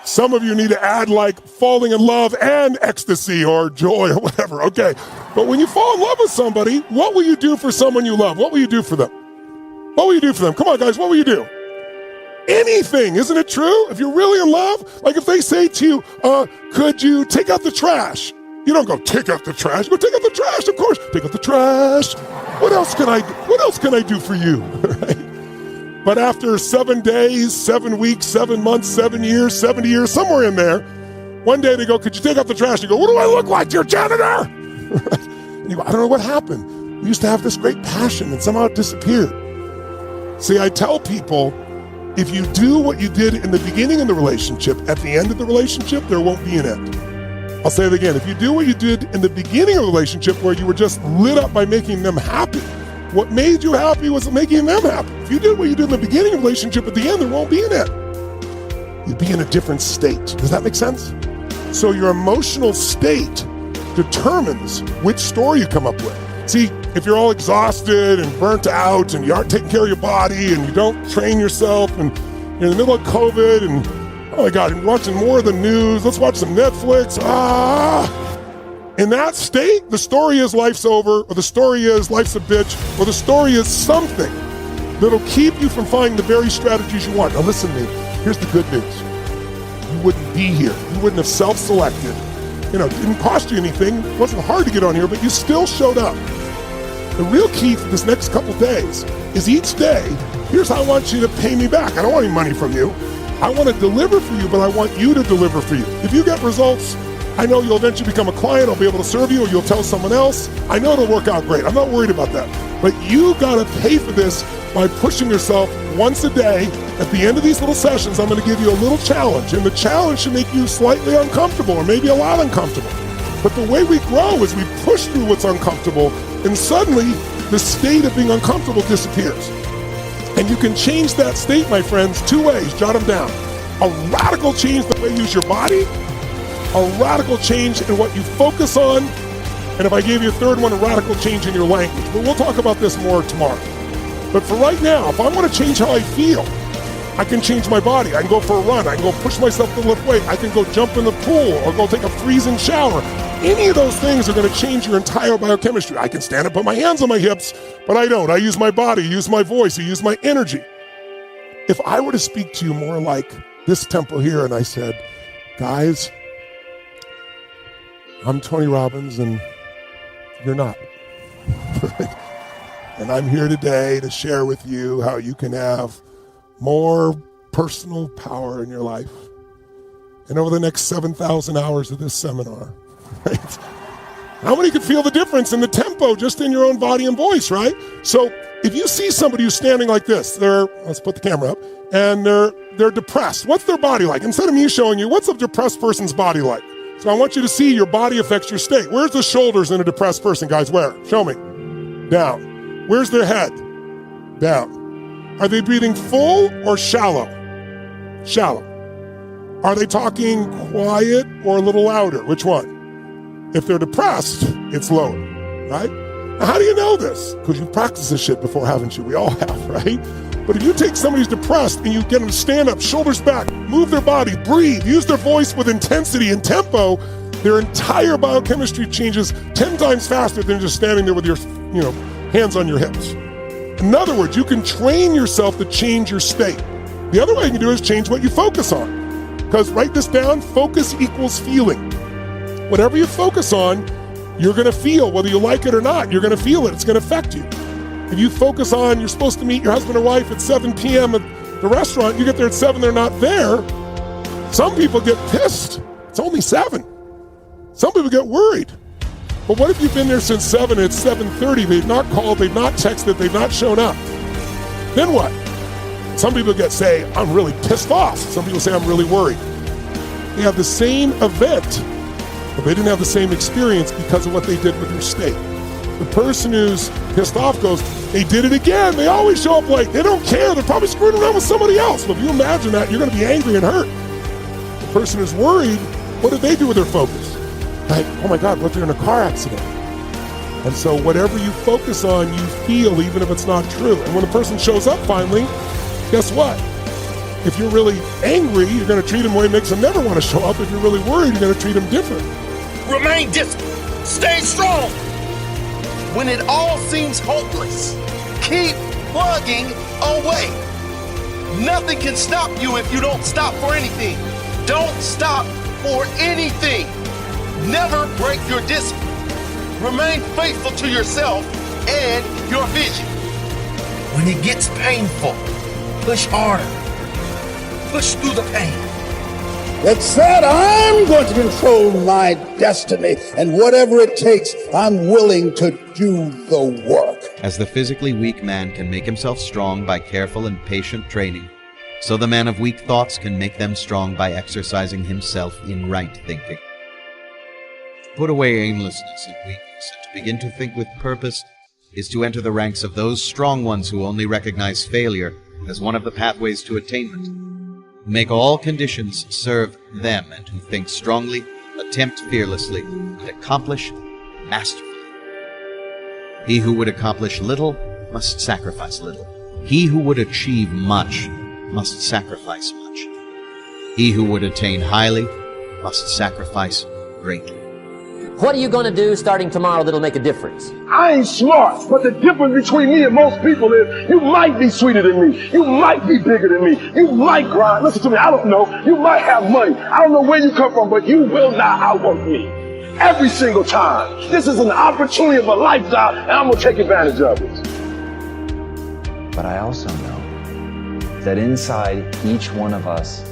Some of you need to add like falling in love and ecstasy or joy or whatever, okay? But when you fall in love with somebody, what will you do for someone you love? What will you do for them? What will you do for them? Come on, guys, what will you do? Anything, isn't it true? If you're really in love, like if they say to you, could you take out the trash? You don't go, take out the trash. Go take out the trash, of course. Take out the trash. What else can I do for you? Right? But after 7 days, 7 weeks, 7 months, 7 years, 70 years, somewhere in there, one day they go, could you take out the trash? You go, what do I look like, your janitor? Right? And you go, I don't know what happened. We used to have this great passion and somehow it disappeared. See, I tell people, if you do what you did in the beginning of the relationship, at the end of the relationship, there won't be an end. I'll say it again. If you do what you did in the beginning of the relationship where you were just lit up by making them happy, what made you happy was making them happy. If you did what you did in the beginning of the relationship, at the end, there won't be an end. You'd be in a different state. Does that make sense? So your emotional state determines which story you come up with. See, if you're all exhausted and burnt out and you aren't taking care of your body and you don't train yourself and you're in the middle of COVID and, oh my God, you're watching more of the news, let's watch some Netflix, in that state, the story is life's over, or the story is life's a bitch, or the story is something that'll keep you from finding the very strategies you want. Now listen to me, here's the good news. You wouldn't be here. You wouldn't have self-selected. You know, it didn't cost you anything. It wasn't hard to get on here, but you still showed up. The real key for this next couple days is each day, here's how I want you to pay me back. I don't want any money from you. I want to deliver for you, but I want you to deliver for you. If you get results, I know you'll eventually become a client. I'll be able to serve you, or you'll tell someone else. I know it'll work out great. I'm not worried about that. But you got to pay for this by pushing yourself once a day. At the end of these little sessions, I'm going to give you a little challenge. And the challenge should make you slightly uncomfortable, or maybe a lot uncomfortable. But the way we grow is we push through what's uncomfortable, and suddenly the state of being uncomfortable disappears. And you can change that state, my friends, 2 ways. Jot them down. A radical change the way you use your body, a radical change in what you focus on, and if I gave you a third one, a radical change in your language. But we'll talk about this more tomorrow. But for right now, if I want to change how I feel, I can change my body. I can go for a run. I can go push myself to lift weight. I can go jump in the pool or go take a freezing shower. Any of those things are going to change your entire biochemistry. I can stand up, put my hands on my hips, but I don't. I use my body, use my voice, I use my energy. If I were to speak to you more like this tempo here and I said, guys, I'm Tony Robbins and you're not. And I'm here today to share with you how you can have more personal power in your life. And over the next 7,000 hours of this seminar, right? How many could feel the difference in the tempo just in your own body and voice, right? So if you see somebody who's standing like this, let's put the camera up, and they're depressed. What's their body like? Instead of me showing you, what's a depressed person's body like? So I want you to see your body affects your state. Where's the shoulders in a depressed person, guys? Where? Show me. Down. Where's their head? Down. Are they breathing full or shallow? Shallow. Are they talking quiet or a little louder? Which one? If they're depressed, it's lower, right? Now, how do you know this? Because you've practiced this shit before, haven't you? We all have, right? But if you take somebody who's depressed and you get them to stand up, shoulders back, move their body, breathe, use their voice with intensity and tempo, their entire biochemistry changes 10 times faster than just standing there with your, hands on your hips. In other words, you can train yourself to change your state. The other way you can do it is change what you focus on. Because write this down, focus equals feeling. Whatever you focus on, you're gonna feel, whether you like it or not, you're gonna feel it, it's gonna affect you. If you focus on, you're supposed to meet your husband or wife at 7 p.m. at the restaurant, you get there at 7, they're not there. Some people get pissed, it's only 7. Some people get worried. But what if you've been there since 7 and it's 7:30, they've not called, they've not texted, they've not shown up? Then what? Some people say, I'm really pissed off. Some people say, I'm really worried. They have the same event, but they didn't have the same experience because of what they did with their state. The person who's pissed off goes, they did it again. They always show up late. They don't care. They're probably screwing around with somebody else. But if you imagine that, you're going to be angry and hurt. The person who's worried, what did they do with their focus? Like, oh my God, what if they're in a car accident? And so whatever you focus on, you feel, even if it's not true. And when a person shows up finally, guess what? If you're really angry, you're going to treat them the way it makes them never want to show up. If you're really worried, you're going to treat them different. Remain disciplined. Stay strong. When it all seems hopeless, keep plugging away. Nothing can stop you if you don't stop for anything. Don't stop for anything. Never break your discipline. Remain faithful to yourself and your vision. When it gets painful, push harder. Push through the pain. That said, I'm going to control my destiny, and whatever it takes, I'm willing to do the work. As the physically weak man can make himself strong by careful and patient training, so the man of weak thoughts can make them strong by exercising himself in right thinking. To put away aimlessness and weakness, and to begin to think with purpose, is to enter the ranks of those strong ones who only recognize failure as one of the pathways to attainment, who make all conditions serve them, and who think strongly, attempt fearlessly, and accomplish masterfully. He who would accomplish little must sacrifice little. He who would achieve much must sacrifice much. He who would attain highly must sacrifice greatly. What are you going to do starting tomorrow that'll make a difference? I ain't smart, but the difference between me and most people is you might be sweeter than me. You might be bigger than me. You might grind. Listen to me, I don't know. You might have money. I don't know where you come from, but you will not outwork me. Every single time. This is an opportunity of a lifestyle, and I'm going to take advantage of it. But I also know that inside each one of us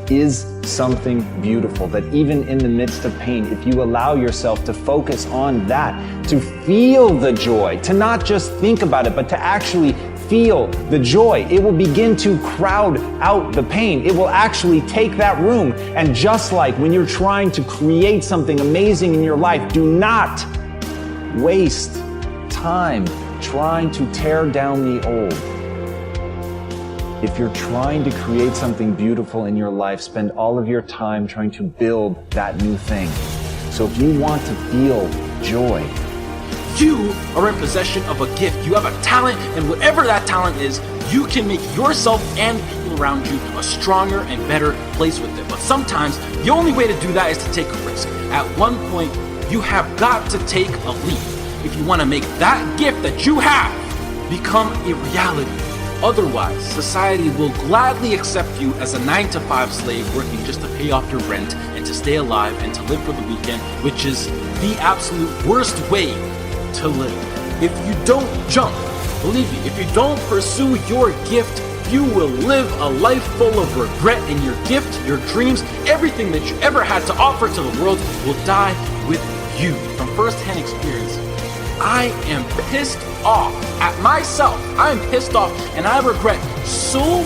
is something beautiful, that even in the midst of pain, if you allow yourself to focus on that, to feel the joy, to not just think about it, but to actually feel the joy, it will begin to crowd out the pain. It will actually take that room. And just like when you're trying to create something amazing in your life, do not waste time trying to tear down the old. If you're trying to create something beautiful in your life, spend all of your time trying to build that new thing. So if you want to feel joy, you are in possession of a gift. You have a talent, and whatever that talent is, you can make yourself and people around you a stronger and better place with it. But sometimes the only way to do that is to take a risk. At one point, you have got to take a leap if you want to make that gift that you have become a reality. Otherwise, society will gladly accept you as a 9-to-5 slave working just to pay off your rent and to stay alive and to live for the weekend, which is the absolute worst way to live. If you don't jump, believe me, if you don't pursue your gift, you will live a life full of regret, and your gift, your dreams, everything that you ever had to offer to the world will die with you. From first-hand experience, I am pissed off at myself. I am pissed off, and I regret so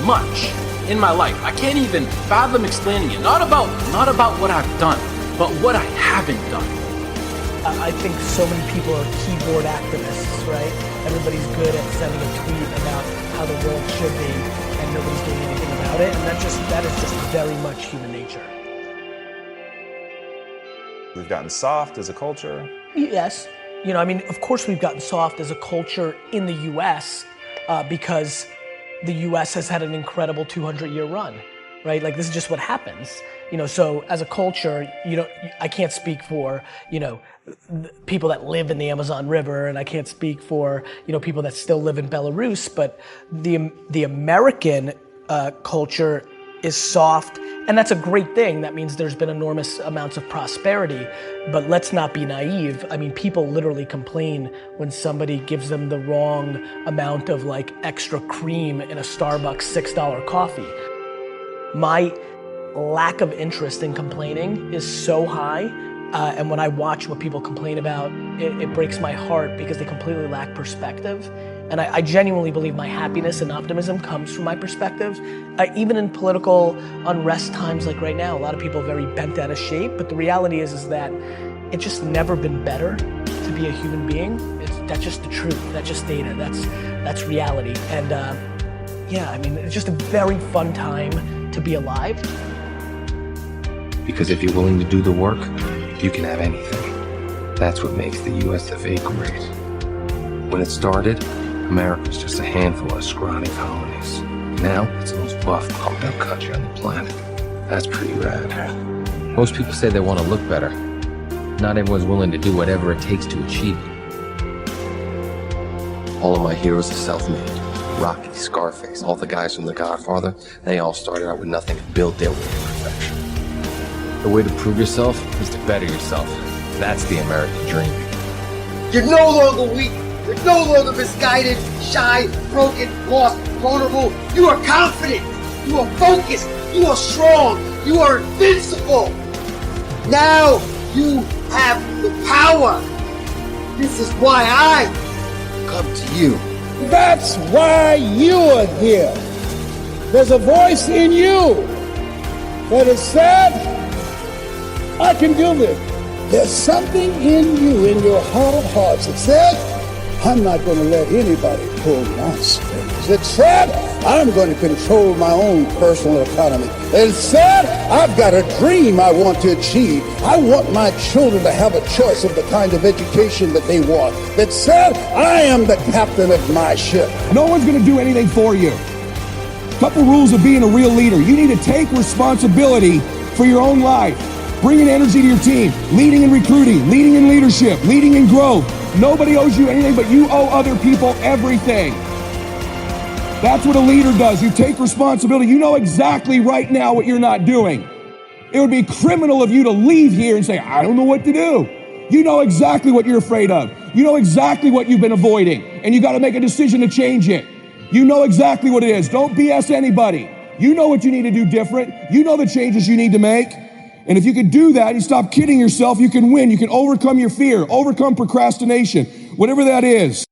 much in my life. I can't even fathom explaining it. Not about what I've done, but what I haven't done. I think so many people are keyboard activists, right? Everybody's good at sending a tweet about how the world should be, and nobody's doing anything about it. And that is just very much human nature. We've gotten soft as a culture. Yes. Of course we've gotten soft as a culture in the US because the US has had an incredible 200-year run. right? Like, this is just what happens. So as a culture, I can't speak for, people that live in the Amazon River, and I can't speak for, people that still live in Belarus, but the American culture is soft, and that's a great thing. That means there's been enormous amounts of prosperity, but let's not be naive. I mean, people literally complain when somebody gives them the wrong amount of like extra cream in a Starbucks $6 coffee. My lack of interest in complaining is so high, and when I watch what people complain about, it breaks my heart because they completely lack perspective. And I genuinely believe my happiness and optimism comes from my perspective. Even in political unrest times like right now, a lot of people are very bent out of shape, but the reality is that it's just never been better to be a human being. That's just the truth, that's just data, that's reality. And yeah, I mean, it's just a very fun time to be alive. Because if you're willing to do the work, you can have anything. That's what makes the US of A great. When it started, America was just a handful of scrawny colonies. Now, it's the most buff, pumped up country on the planet. That's pretty rad. Most people say they want to look better. Not everyone's willing to do whatever it takes to achieve it. All of my heroes are self-made. Rocky, Scarface, all the guys from The Godfather, they all started out with nothing to build their way to perfection. The way to prove yourself is to better yourself. That's the American dream. You're no longer weak. You're no longer misguided, shy, broken, lost, vulnerable. You are confident. You are focused. You are strong. You are invincible. Now you have the power. This is why I come to you. That's why you are here. There's a voice in you that has said, I can do this. There's something in you, in your heart of hearts, that said, I'm not going to let anybody pull my strings. It said, I'm going to control my own personal economy. It said, I've got a dream I want to achieve. I want my children to have a choice of the kind of education that they want. It said, I am the captain of my ship. No one's going to do anything for you. Couple rules of being a real leader. You need to take responsibility for your own life. Bringing energy to your team, leading in recruiting, leading in leadership, leading in growth. Nobody owes you anything, but you owe other people everything. That's what a leader does. You take responsibility. You know exactly right now what you're not doing. It would be criminal of you to leave here and say, I don't know what to do. You know exactly what you're afraid of. You know exactly what you've been avoiding, and you got to make a decision to change it. You know exactly what it is. Don't BS anybody. You know what you need to do different. You know the changes you need to make. And if you can do that, you stop kidding yourself, you can win. You can overcome your fear, overcome procrastination, whatever that is.